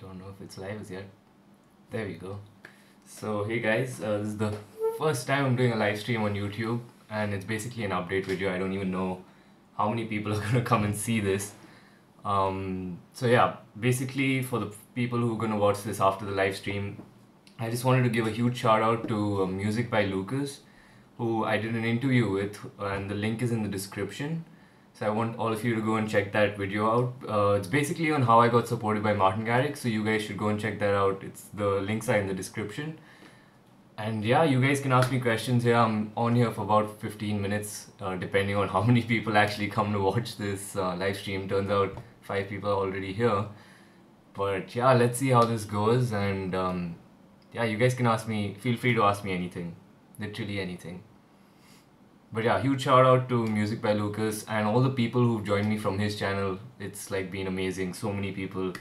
Don't know if it's live as yet. There we go. So hey guys, this is the first time I'm doing a live stream on YouTube, and it's basically an update video. I don't even know how many people are gonna come and see this. So yeah, basically for the people who are gonna watch this after the live stream, I just wanted to give a huge shout out to Music by Lucas, who I did an interview with, and the link is in the description. So I want all of you to go and check that video out. It's basically on how I got supported by Martin Garrix, so you guys should go and check that out. The links are in the description. And yeah, you guys can ask me questions here. I'm on here for about 15 minutes, depending on how many people actually come to watch this live stream. Turns out 5 people are already here. But yeah, let's see how this goes. And yeah, you guys can ask me, feel free to ask me anything. Literally anything. But yeah, huge shout out to Music by Lucas and all the people who've joined me from his channel. It's like been amazing. So many people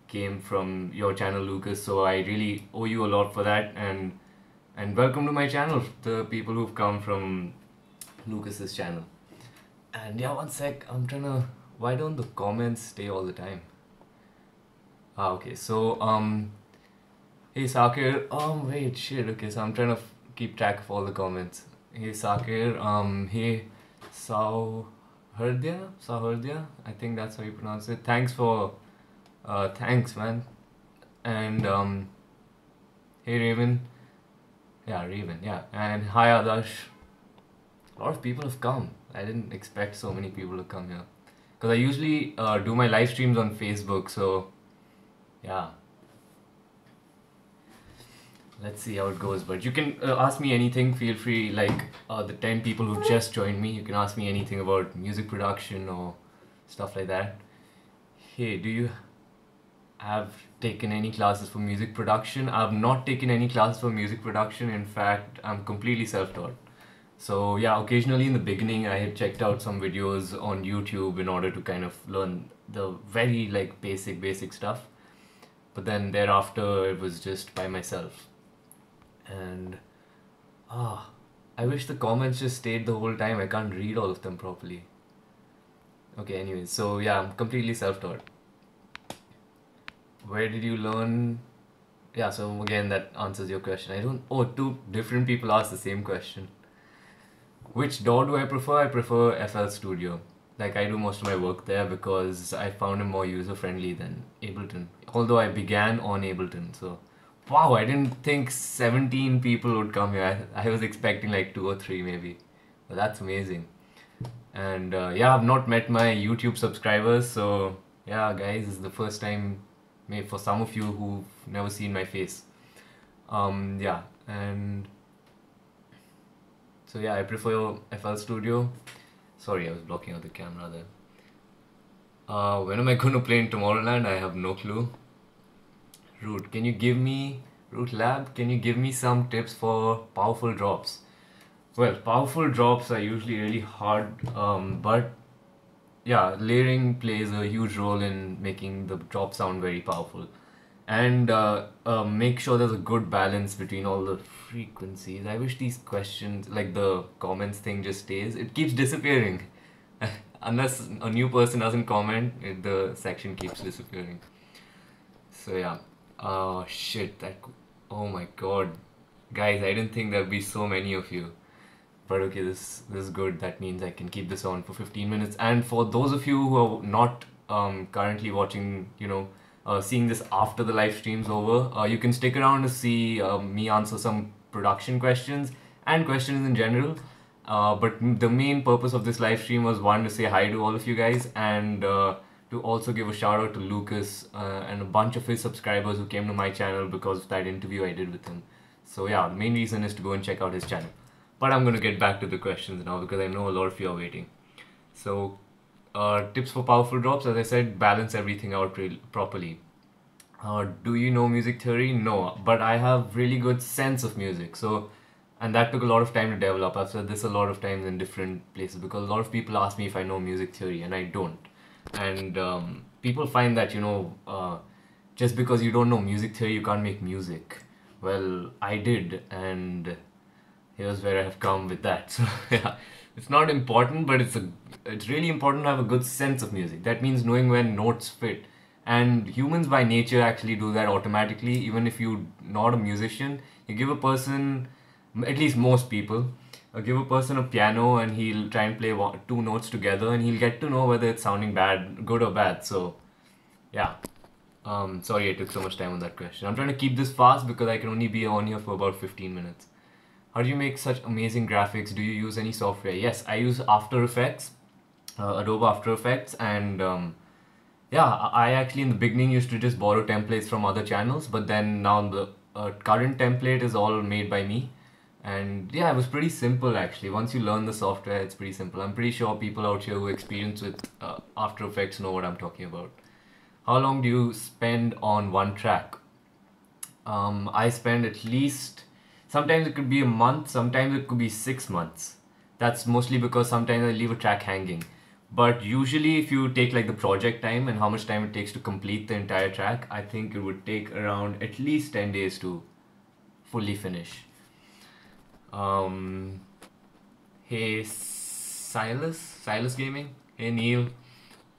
came from your channel, Lucas. So I really owe you a lot for that. And welcome to my channel, the people who've come from Lucas's channel. And yeah, one sec, I'm trying to... Why don't the comments stay all the time? Ah, okay, so, hey Sakir, wait, shit, okay, so I'm trying to keep track of all the comments. Hey Sakir, hey Sahurdya, I think that's how you pronounce it. Thanks for, thanks man. And, hey Raven. Yeah, Raven, yeah. And hi Adarsh. A lot of people have come. I didn't expect so many people to come here. Because I usually do my live streams on Facebook, so yeah. Let's see how it goes. But you can ask me anything, feel free, like the 10 people who just joined me, you can ask me anything about music production or stuff like that. Hey, do you have taken any classes for music production? I've not taken any classes for music production. In fact, I'm completely self-taught. So yeah, occasionally in the beginning I had checked out some videos on YouTube in order to kind of learn the very like basic stuff. But then thereafter it was just by myself. And I wish the comments just stayed the whole time. I can't read all of them properly. Okay, anyways, so yeah, I'm completely self-taught. Where did you learn? Yeah, so again, that answers your question. Two different people asked the same question. Which DAW do I prefer? I prefer FL Studio. Like, I do most of my work there because I found it more user-friendly than Ableton. Although I began on Ableton, so... Wow, I didn't think 17 people would come here. I was expecting like 2 or 3 maybe. But that's amazing. And yeah, I've not met my YouTube subscribers, so... Yeah, guys, this is the first time... Maybe for some of you who've never seen my face. Yeah, and so yeah, I prefer FL Studio. Sorry, I was blocking out the camera there. When am I going to play in Tomorrowland? I have no clue. Root Lab, can you give me some tips for powerful drops? Well, powerful drops are usually really hard, but yeah, layering plays a huge role in making the drop sound very powerful. And make sure there's a good balance between all the frequencies. I wish these questions, like the comments thing just stays. It keeps disappearing. Unless a new person doesn't comment, the section keeps disappearing. So yeah. Oh shit, oh my god. Guys, I didn't think there'd be so many of you. But okay, this is good. That means I can keep this on for 15 minutes. And for those of you who are not currently watching, seeing this after the live stream's over, you can stick around to see me answer some production questions and questions in general. But the main purpose of this live stream was one, to say hi to all of you guys, and to also give a shout out to Lucas and a bunch of his subscribers who came to my channel because of that interview I did with him. So yeah, the main reason is to go and check out his channel. But I'm going to get back to the questions now because I know a lot of you are waiting. So, tips for powerful drops, as I said, balance everything out properly. Do you know music theory? No, but I have really good sense of music. So, and that took a lot of time to develop. I've said this a lot of times in different places because a lot of people ask me if I know music theory, and I don't. And people find that, just because you don't know music theory, you can't make music. Well, I did, and here's where I have come with that. So yeah, it's not important, but it's really important to have a good sense of music. That means knowing when notes fit And humans by nature actually do that automatically. Even if you're not a musician, you give a person, at least most people, give a person a piano and he'll try and play two notes together and he'll get to know whether it's sounding bad, good or bad. So yeah. Sorry I took so much time on that question. I'm trying to keep this fast because I can only be on here for about 15 minutes. How do you make such amazing graphics? Do you use any software? Yes, I use After Effects, Adobe After Effects, and yeah, I actually in the beginning used to just borrow templates from other channels, but then now the current template is all made by me. And yeah, it was pretty simple actually. Once you learn the software, it's pretty simple. I'm pretty sure people out here who experience with After Effects know what I'm talking about. How long do you spend on one track? I spend at least, sometimes it could be a month, sometimes it could be 6 months. That's mostly because sometimes I leave a track hanging. But usually if you take like the project time and how much time it takes to complete the entire track, I think it would take around at least 10 days to fully finish. Hey Silas Gaming. Hey Neil.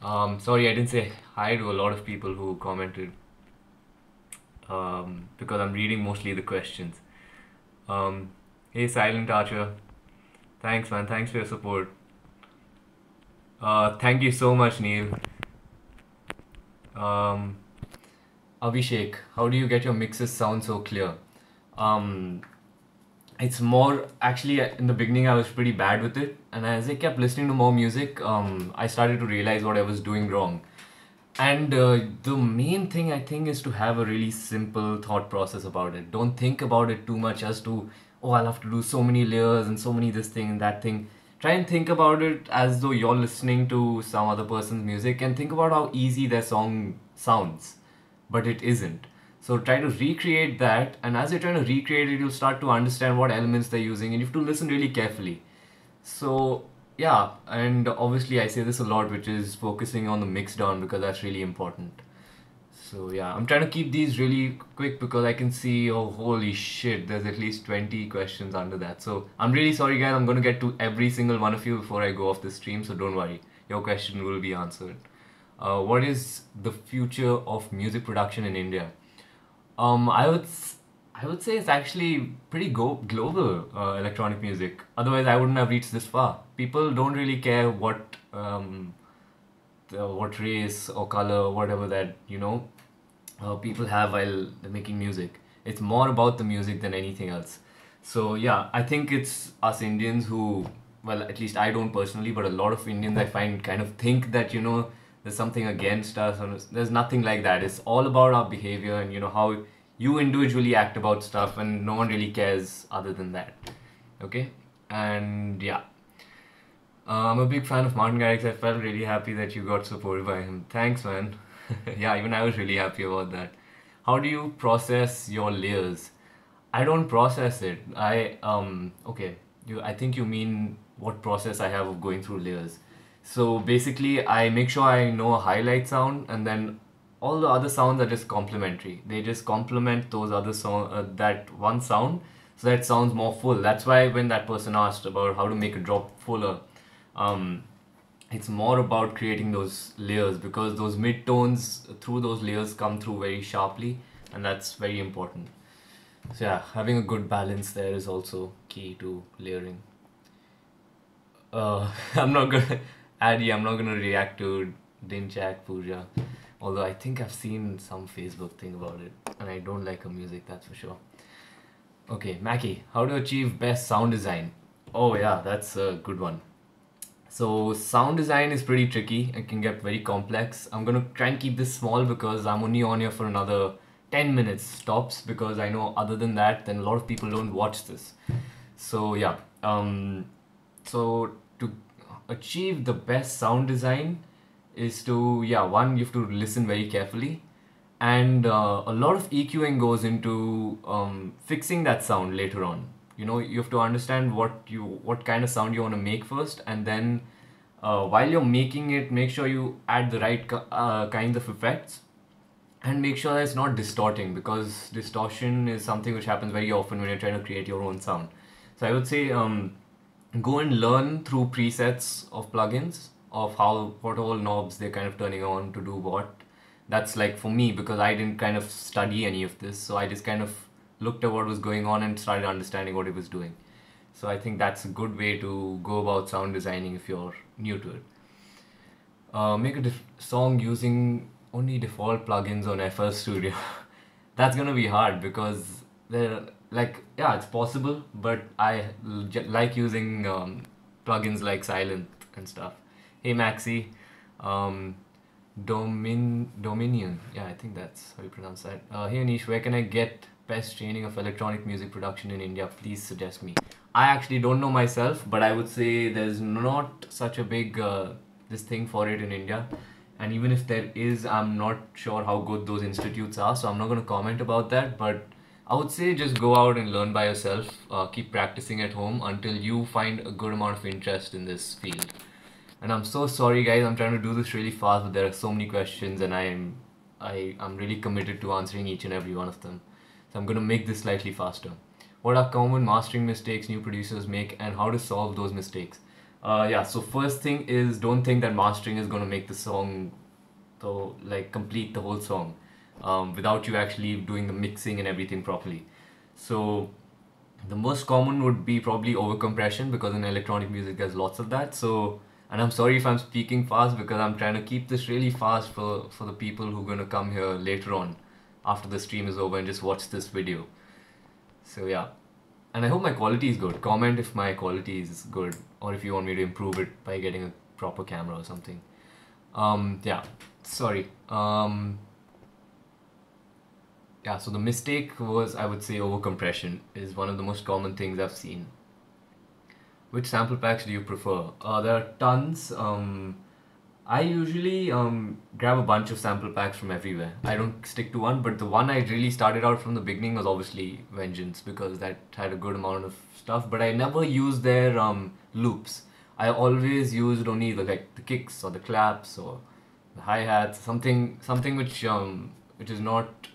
Sorry I didn't say hi to a lot of people who commented. Because I'm reading mostly the questions. Hey Silent Archer. Thanks man, thanks for your support. Thank you so much Neil. Abhishek, how do you get your mixes sound so clear? It's more actually in the beginning I was pretty bad with it, and as I kept listening to more music, I started to realize what I was doing wrong. And the main thing I think is to have a really simple thought process about it. Don't think about it too much as to, oh, I'll have to do so many layers and so many this thing and that thing. Try and think about it as though you're listening to some other person's music and think about how easy their song sounds, but it isn't. So try to recreate that, and as you're trying to recreate it, you'll start to understand what elements they're using, and you have to listen really carefully. So yeah, and obviously I say this a lot, which is focusing on the mix down because that's really important. So yeah, I'm trying to keep these really quick because I can see, oh holy shit, there's at least 20 questions under that. So I'm really sorry guys, I'm going to get to every single one of you before I go off the stream, so don't worry, your question will be answered. What is the future of music production in India? I would say it's actually pretty global electronic music. Otherwise, I wouldn't have reached this far. People don't really care what race or color or whatever that people have while they're making music. It's more about the music than anything else. So yeah, I think it's us Indians who, well, at least I don't personally, but a lot of Indians I find kind of think that there's something against us, or there's nothing like that. It's all about our behavior and how you individually act about stuff, and no one really cares other than that. Okay, and yeah. I'm a big fan of Martin Garrix. I felt really happy that you got supported by him. Thanks, man. Yeah, even I was really happy about that. How do you process your layers? I don't process it. Okay. I think you mean what process I have of going through layers. So basically, I make sure I know a highlight sound, and then all the other sounds are just complementary. They just complement those other that one sound, so that it sounds more full. That's why when that person asked about how to make a drop fuller, it's more about creating those layers, because those mid-tones through those layers come through very sharply, and that's very important. So yeah, having a good balance there is also key to layering. I'm not gonna, Addy, I'm not gonna react to Dinchak Pooja, although I think I've seen some Facebook thing about it, and I don't like her music, that's for sure. Okay, Mackie, how to achieve best sound design? Oh yeah, that's a good one. So sound design is pretty tricky. It can get very complex. I'm gonna try and keep this small because I'm only on here for another 10 minutes tops, because I know other than that, then a lot of people don't watch this. So yeah, so to achieve the best sound design is to, yeah, one, you have to listen very carefully, and a lot of EQing goes into fixing that sound later on. You have to understand what kind of sound you want to make first, and then while you're making it, make sure you add the right kinds of effects, and make sure that it's not distorting, because distortion is something which happens very often when you're trying to create your own sound. So I would say go and learn through presets of plugins of what all knobs they're kind of turning on to do what. That's like for me, because I didn't kind of study any of this, so I just kind of looked at what was going on and started understanding what it was doing. So I think that's a good way to go about sound designing if you're new to it. Make a song using only default plugins on FL Studio. That's gonna be hard because they're like, yeah, it's possible, but like using plugins like Silent and stuff. Hey Maxi, um, Dominion. Yeah, I think that's how you pronounce that. Hey Aneesh, where can I get best training of electronic music production in India? Please suggest me. I actually don't know myself, but I would say there's not such a big this thing for it in India. And even if there is, I'm not sure how good those institutes are, so I'm not going to comment about that. But I would say just go out and learn by yourself. Keep practicing at home until you find a good amount of interest in this field. And I'm so sorry, guys. I'm trying to do this really fast, but there are so many questions, and I'm really committed to answering each and every one of them. So I'm gonna make this slightly faster. What are common mastering mistakes new producers make, and how to solve those mistakes? Yeah. So first thing is, don't think that mastering is gonna make the song, so like complete the whole song, without you actually doing the mixing and everything properly. So the most common would be probably overcompression, because in electronic music there's lots of that. So, and I'm sorry if I'm speaking fast, because I'm trying to keep this really fast for the people who are going to come here later on after the stream is over and just watch this video. So yeah, and I hope my quality is good. Comment if my quality is good, or if you want me to improve it by getting a proper camera or something. Yeah, sorry. Yeah, so the mistake was, I would say, overcompression is one of the most common things I've seen. Which sample packs do you prefer? There are tons. I usually grab a bunch of sample packs from everywhere. I don't stick to one, but the one I really started out from the beginning was obviously Vengeance, because that had a good amount of stuff. But I never used their loops. I always used only the kicks or the claps or the hi hats, something which is not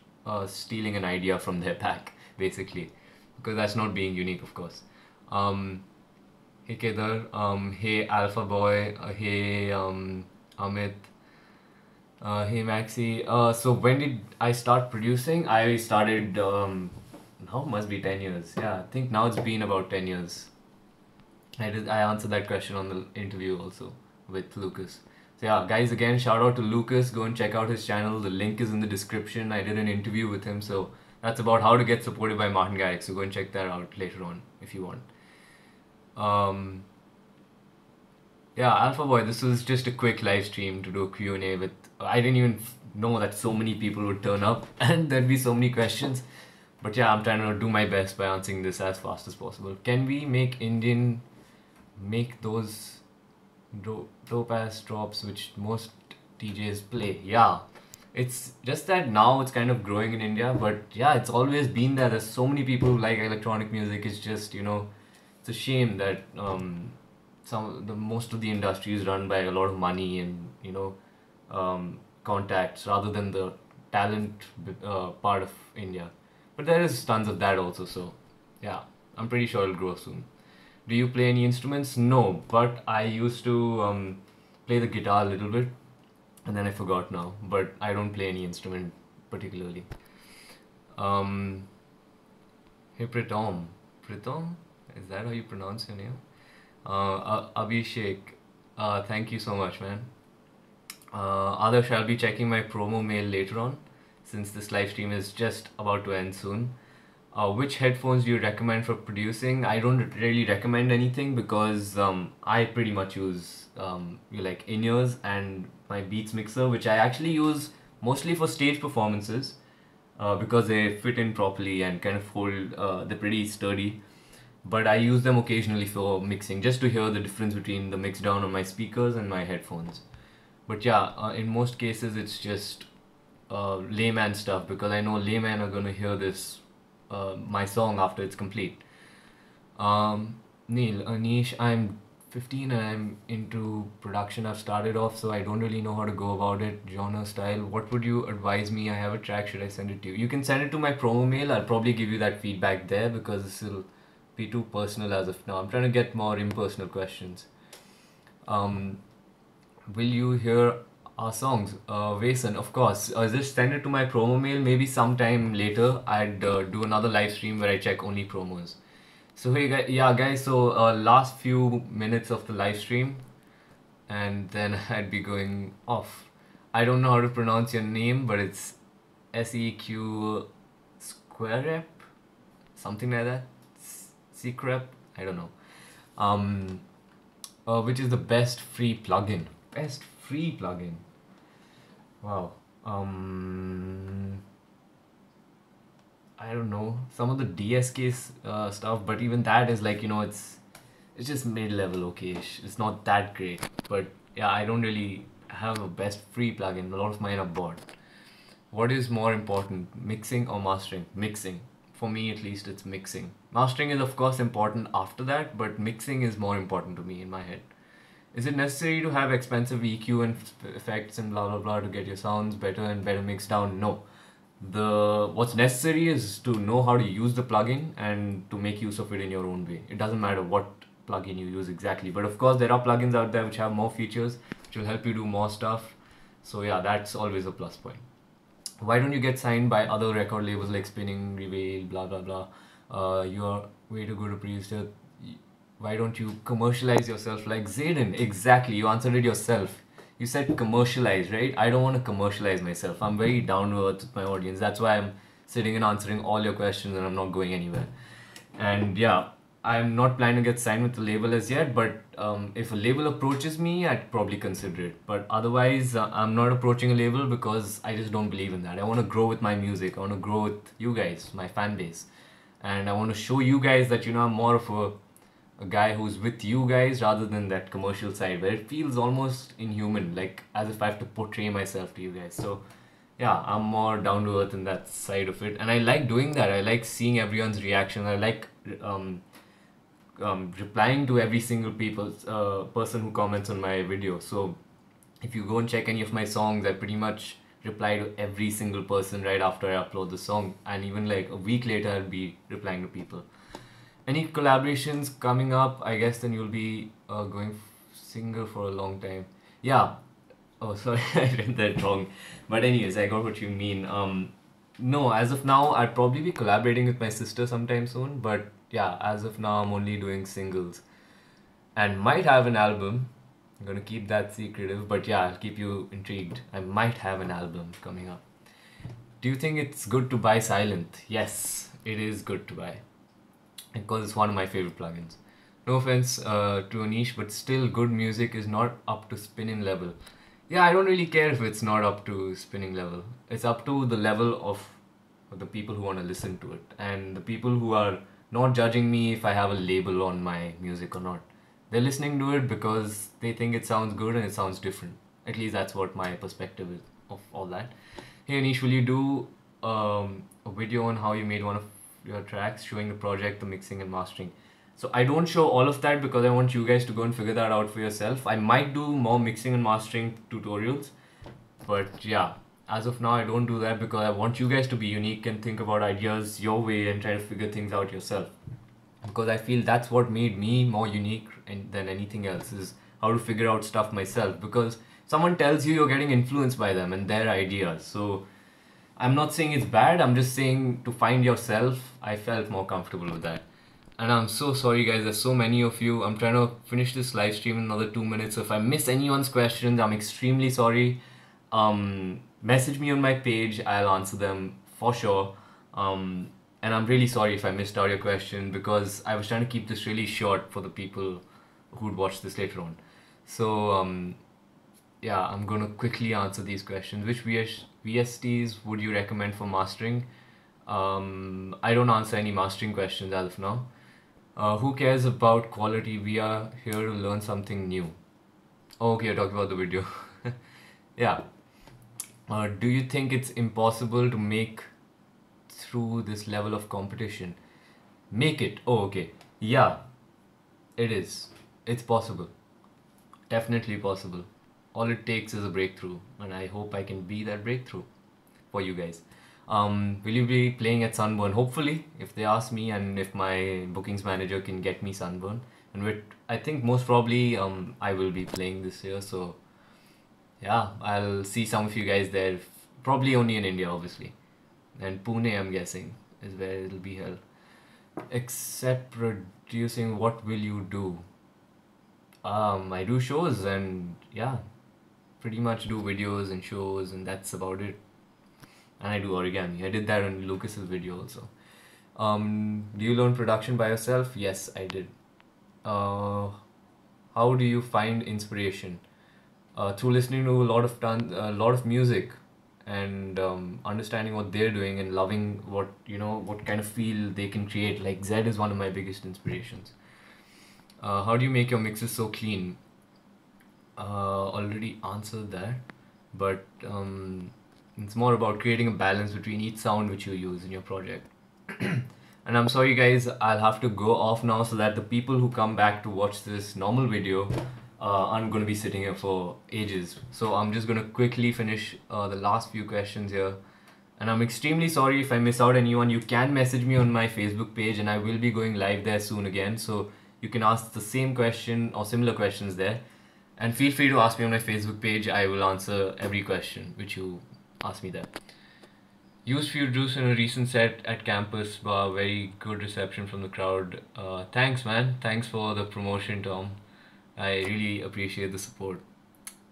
stealing an idea from their pack, basically, because that's not being unique, of course. Hey Kedar, hey Alpha Boy, hey Amit, hey Maxi. So when did I start producing? I started, now must be 10 years. Yeah, I think now it's been about 10 years. I answered that question on the interview also with Lucas. So yeah, guys, again, shout out to Lucas. Go and check out his channel. The link is in the description. I did an interview with him. So that's about how to get supported by Martin Garrix. So go and check that out later on if you want. Yeah, Alpha Boy, this was just a quick live stream to do a Q&A with... I didn't even know that so many people would turn up and there'd be so many questions. But yeah, I'm trying to do my best by answering this as fast as possible. Can we make those dope ass drops which most DJs play? Yeah, it's just that now it's kind of growing in India, but yeah, it's always been there. There's so many people who like electronic music. It's just, it's a shame that most of the industry is run by a lot of money and contacts rather than the talent part of India. But there is tons of that also, so yeah, I'm pretty sure it'll grow soon. Do you play any instruments? No, but I used to play the guitar a little bit, and then I forgot now. But I don't play any instrument particularly. Hey Pritom, is that how you pronounce your name? Abhishek, thank you so much, man. Others shall be checking my promo mail later on, since this live stream is just about to end soon. Which headphones do you recommend for producing? I don't really recommend anything because I pretty much use in-ears and my Beats mixer, which I actually use mostly for stage performances because they fit in properly and kind of hold, they're pretty sturdy. But I use them occasionally for mixing, just to hear the difference between the mix down on my speakers and my headphones. But yeah, in most cases it's just layman stuff, because I know laymen are gonna hear this my song after it's complete. Neil, Aneesh, I'm 15 and I'm into production. I've started off, so I don't really know how to go about it, genre, style. What would you advise me? I have a track, should I send it to you? You can send it to my promo mail. I'll probably give you that feedback there, because this will be too personal as of now. I'm trying to get more impersonal questions. Will you hear Our songs, Vason, of course. Just send it to my promo mail. Maybe sometime later, I'd do another live stream where I check only promos. So hey, guys, yeah, guys. So last few minutes of the live stream, and then I'd be going off. I don't know how to pronounce your name, but it's SEQ Square Rep, something like that. Secrep, I don't know. Um, which is the best free plugin? Best free plugin. Wow. I don't know some of the DSK stuff, but even that is like it's just mid-level, okay-ish. It's not that great, but yeah, I don't really have a best free plugin. A lot of mine are bought. What is more important, mixing or mastering? Mixing. For me, at least, it's mixing. Mastering is of course important after that, but mixing is more important to me in my head. Is it necessary to have expensive EQ and effects and blah blah blah to get your sounds better and better mixed down? No. The what's necessary is to know how to use the plugin and to make use of it in your own way. It doesn't matter what plugin you use exactly, but of course there are plugins out there which have more features, which will help you do more stuff. So yeah, that's always a plus point. Why don't you get signed by other record labels like Spinning, Reveal, blah blah blah? You're way too good to producer. Why don't you commercialize yourself like Zayden? Exactly, you answered it yourself. You said commercialize, right? I don't want to commercialize myself. I'm very down to earth with my audience. That's why I'm sitting and answering all your questions and I'm not going anywhere. And yeah, I'm not planning to get signed with the label as yet, but if a label approaches me, I'd probably consider it. But otherwise, I'm not approaching a label because I just don't believe in that. I want to grow with my music. I want to grow with you guys, my fan base. And I want to show you guys that, I'm more of a guy who's with you guys rather than that commercial side where it feels almost inhuman, like as if I have to portray myself to you guys. So yeah, I'm more down to earth in that side of it, and I like doing that. I like seeing everyone's reaction. I like replying to every single person who comments on my video. So if you go and check any of my songs, I pretty much reply to every single person right after I upload the song, and even like a week later I'll be replying to people. Any collaborations coming up? I guess then you'll be going single for a long time. Yeah. Oh, sorry, I read that wrong. But anyways, I got what you mean. No, as of now, I'd probably be collaborating with my sister sometime soon. But yeah, as of now, I'm only doing singles, and might have an album. I'm gonna keep that secretive, but yeah, I'll keep you intrigued. I might have an album coming up. Do you think it's good to buy Silent? Yes, it is good to buy, because it's one of my favorite plugins. No offense to Aneesh, but still good music is not up to spinning level. Yeah, I don't really care if it's not up to spinning level. It's up to the level of the people who want to listen to it, and the people who are not judging me if I have a label on my music or not. They're listening to it because they think it sounds good and it sounds different. At least that's what my perspective is of all that. Hey Anish, will you do a video on how you made one of your tracks showing the project, the mixing and mastering? So I don't show all of that because I want you guys to go and figure that out for yourself. I might do more mixing and mastering tutorials, but yeah, as of now I don't do that because I want you guys to be unique and think about ideas your way and try to figure things out yourself. Because I feel that's what made me more unique than anything else, is how to figure out stuff myself. Because someone tells you, you're getting influenced by them and their ideas. So I'm not saying it's bad, I'm just saying to find yourself. I felt more comfortable with that. And I'm so sorry guys, there's so many of you. I'm trying to finish this live stream in another 2 minutes. So if I miss anyone's questions, I'm extremely sorry. Message me on my page, I'll answer them for sure. And I'm really sorry if I missed out your question because I was trying to keep this really short for the people who'd watch this later on. So yeah, I'm gonna quickly answer these questions. Which VSTs would you recommend for mastering? I don't answer any mastering questions as of now. Who cares about quality? We are here to learn something new. Oh, okay, you're talking about the video. Yeah. Do you think it's impossible to make through this level of competition? Make it? Oh, okay. Yeah, it is. It's possible. Definitely possible. All it takes is a breakthrough, and I hope I can be that breakthrough for you guys. Will you be playing at Sunburn? Hopefully, if they ask me and if my bookings manager can get me Sunburn. And I think most probably I will be playing this year, so yeah, I'll see some of you guys there. Probably only in India, obviously. And Pune, I'm guessing, is where it'll be held. Except producing, what will you do? I do shows and yeah, pretty much do videos and shows, and that's about it. And I do origami. I did that on Lucas's video also. Do you learn production by yourself? Yes, I did. How do you find inspiration? Through listening to a lot of music, and understanding what they're doing and loving what kind of feel they can create. Like Zed is one of my biggest inspirations. How do you make your mixes so clean? Already answered that, but it's more about creating a balance between each sound which you use in your project. And I'm sorry guys, I'll have to go off now so that the people who come back to watch this normal video aren't going to be sitting here for ages. So I'm just going to quickly finish the last few questions here. And I'm extremely sorry if I miss out anyone. You can message me on my Facebook page and I will be going live there soon again. So you can ask the same question or similar questions there. And feel free to ask me on my Facebook page. I will answer every question which you ask me there. Used Fruit Juice in a recent set at campus bar. Very good reception from the crowd. Thanks man. Thanks for the promotion, Tom. I really appreciate the support.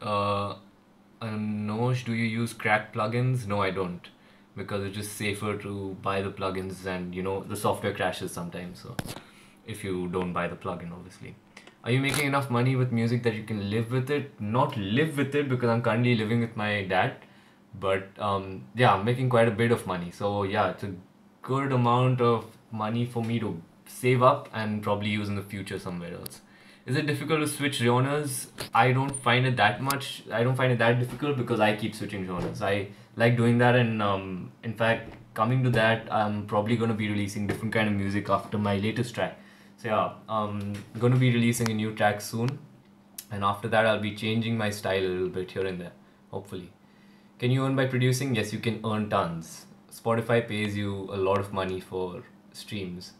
Aneesh, do you use cracked plugins? No, I don't. Because it's just safer to buy the plugins, and the software crashes sometimes. So if you don't buy the plugin, obviously. Are you making enough money with music that you can live with it? Not live with it, because I'm currently living with my dad. But yeah, I'm making quite a bit of money. So yeah, it's a good amount of money for me to save up and probably use in the future somewhere else. Is it difficult to switch genres? I don't find it that difficult because I keep switching genres. I like doing that, and in fact, coming to that, I'm probably going to be releasing different kind of music after my latest track. So yeah, I'm going to be releasing a new track soon, and after that I'll be changing my style a little bit here and there, hopefully. Can you earn by producing? Yes, you can earn tons. Spotify pays you a lot of money for streams.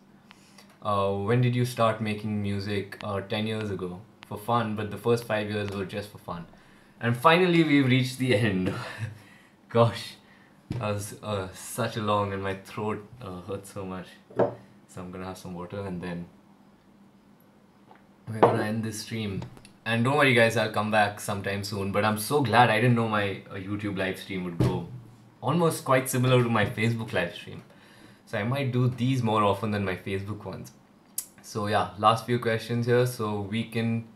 When did you start making music? 10 years ago, for fun, but the first 5 years were just for fun. And finally, we've reached the end. Gosh, that was such a long, and my throat hurts so much. So I'm gonna have some water and then we're gonna end this stream. And don't worry guys, I'll come back sometime soon. But I'm so glad I didn't know my YouTube live stream would go almost quite similar to my Facebook live stream. So I might do these more often than my Facebook ones. So yeah, last few questions here. So we can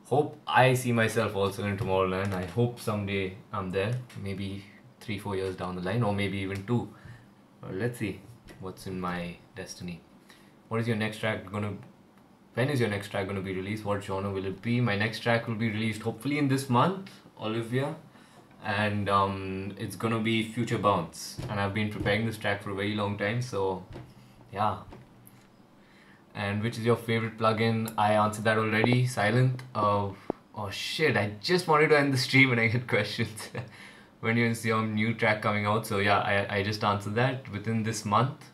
hope I see myself also in Tomorrowland. I hope someday I'm there. Maybe 3-4 years down the line, or maybe even 2. Let's see what's in my destiny. What is your next track gonna... When is your next track going to be released? What genre will it be? My next track will be released hopefully in this month, Olivia. And it's going to be Future Bounce. And I've been preparing this track for a very long time. So, yeah. And which is your favorite plugin? I answered that already. Silent. Oh shit, I just wanted to end the stream and I get questions. When is your new track coming out? So yeah, I just answered that within this month.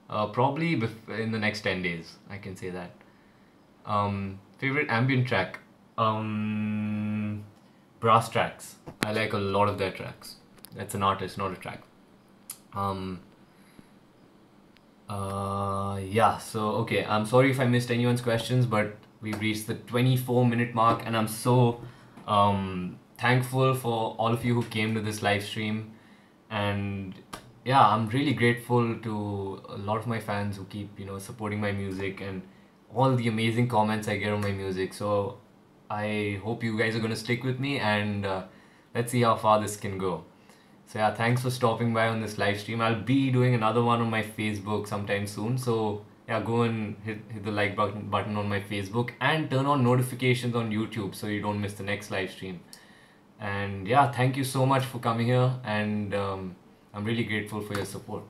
Probably in the next 10 days. I can say that. Favorite ambient track? Brass Tracks. I like a lot of their tracks. That's an artist, not a track. Yeah, so okay, I'm sorry if I missed anyone's questions, but we've reached the 24-minute mark, and I'm so thankful for all of you who came to this live stream. And yeah, I'm really grateful to a lot of my fans who keep supporting my music and all the amazing comments I get on my music. So I hope you guys are going to stick with me, and let's see how far this can go. So yeah, thanks for stopping by on this live stream. I'll be doing another one on my Facebook sometime soon. So yeah, go and hit the like button on my Facebook and turn on notifications on YouTube so you don't miss the next live stream. And yeah, thank you so much for coming here, and I'm really grateful for your support.